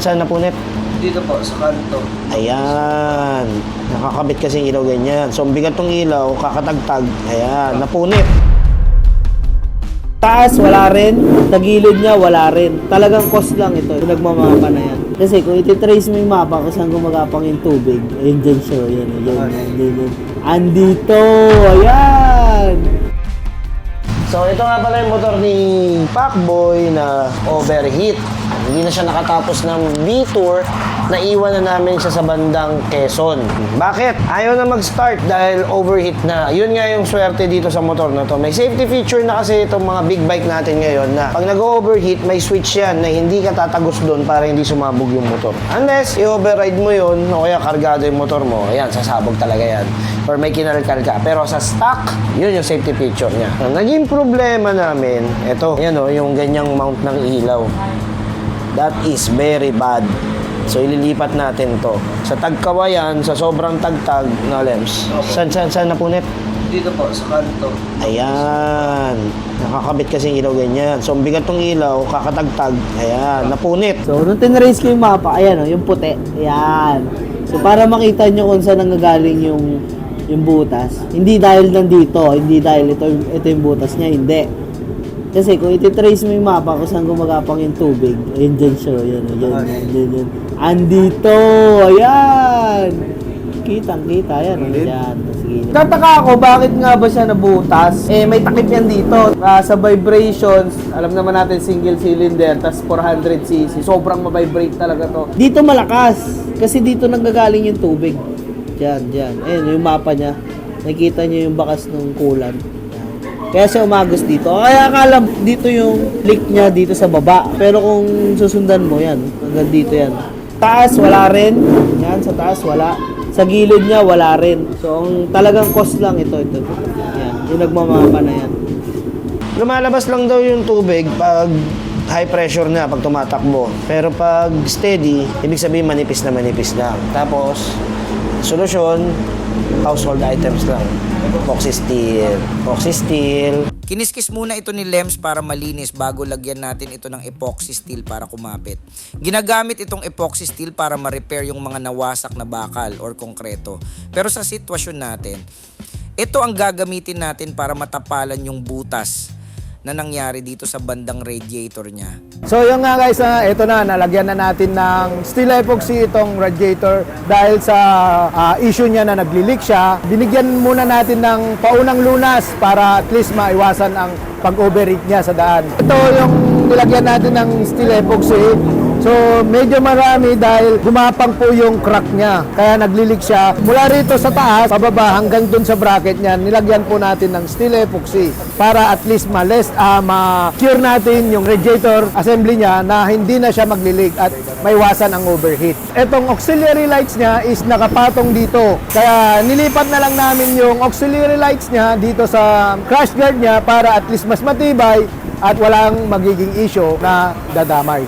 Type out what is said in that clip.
Saan napunit? Dito po, sa kanto. Ayan. Nakakabit kasi ilaw ganyan. So, ang bigat tong ilaw, kakatagtag. Ayan, napunit. Taas, wala rin. Sa gilid niya, wala rin. Talagang cost lang ito. Nagmamapa na yan. Kasi kung ititrace mo yung mapa kung saan gumagapang yung tubig, ayun dyan siya. Yan. Andito! Ayan! So, ito nga pala yung motor ni Pacboy na overheat. Hindi na siya nakatapos ng V-Tour, naiwan na namin siya sa bandang Quezon. Bakit? Ayaw na mag-start dahil overheat na. Yun nga yung swerte dito sa motor na to. May safety feature na kasi itong mga big bike natin ngayon na pag nag-overheat, may switch yan na hindi ka tatagos doon para hindi sumabog yung motor. Unless, i-override mo yun o kaya kargado yung motor mo, ayan, sasabog talaga yan. Or may kinalkal ka. Pero sa stock, yun yung safety feature niya. Naging problema namin, ito, yan o, yung ganyang mount ng ilaw. That is very bad. So, ililipat natin to. Sa tagkawayan, sa sobrang tagtag na lens. Saan napunit? Dito po, sa kanto. Ayan. Nakakabit kasi ilaw ganyan. So, ang bigat tong ilaw, kakatagtag. Ayan, napunit. So, nung tinrace ko yung mapa, ayan o, yung puti. Ayan. So, para makita nyo kung saan nanggagaling yung butas. Hindi dahil nandito, hindi dahil ito yung butas niya, hindi. Kasi kung ititrace mo yung mapa kung saan gumagapang yung tubig, ayun dyan siya, yan. Andito, ayan! Kitang-kita, yan. Sige. Tataka ako, bakit nga ba siya nabutas? May takip yan dito. Sa vibrations, alam naman natin single cylinder, tas 400cc. Sobrang ma-vibrate talaga to. Dito malakas, kasi dito nanggagaling yung tubig. Diyan. Ayun, yung mapa niya. Nakikita niyo yung bakas ng coolant. Kaya siya umagos dito. Kaya akala dito yung leak niya dito sa baba. Pero kung susundan mo yan, hanggang dito yan. Taas, wala rin. Yan, sa taas, wala. Sa gilid niya, wala rin. So, ang talagang cost lang ito. Yan, yung nagmamapa na yan. Lumalabas lang daw yung tubig pag high pressure na, pag tumatakbo. Pero pag steady, ibig sabihin manipis lang. Tapos, solusyon, household items lang. Epoxy steel. Kiniskis muna ito ni Lems para malinis bago lagyan natin ito ng epoxy steel para kumapit. Ginagamit itong epoxy steel para ma-repair yung mga nawasak na bakal or konkreto. Pero sa sitwasyon natin, ito ang gagamitin natin para matapalan yung butas na nangyari dito sa bandang radiator niya. So yun nga guys, ito na, nalagyan na natin ng steel epoxy itong radiator dahil sa issue niya na nagli-leak siya. Binigyan muna natin ng paunang lunas para at least maiwasan ang pag-overheat niya sa daan. Ito yung nilagyan natin ng steel epoxy. So medyo marami dahil gumapang po yung crack niya. Kaya nagli-leak siya. Mula rito sa taas, pababa hanggang dun sa bracket niya, nilagyan po natin ng steel epoxy para at least ma-cure natin yung radiator assembly niya na hindi na siya magli-leak at maiwasan ang overheat. Etong auxiliary lights niya is nakapatong dito. Kaya nilipat na lang namin yung auxiliary lights niya dito sa crash guard niya para at least mas matibay at walang magiging issue na dadamay.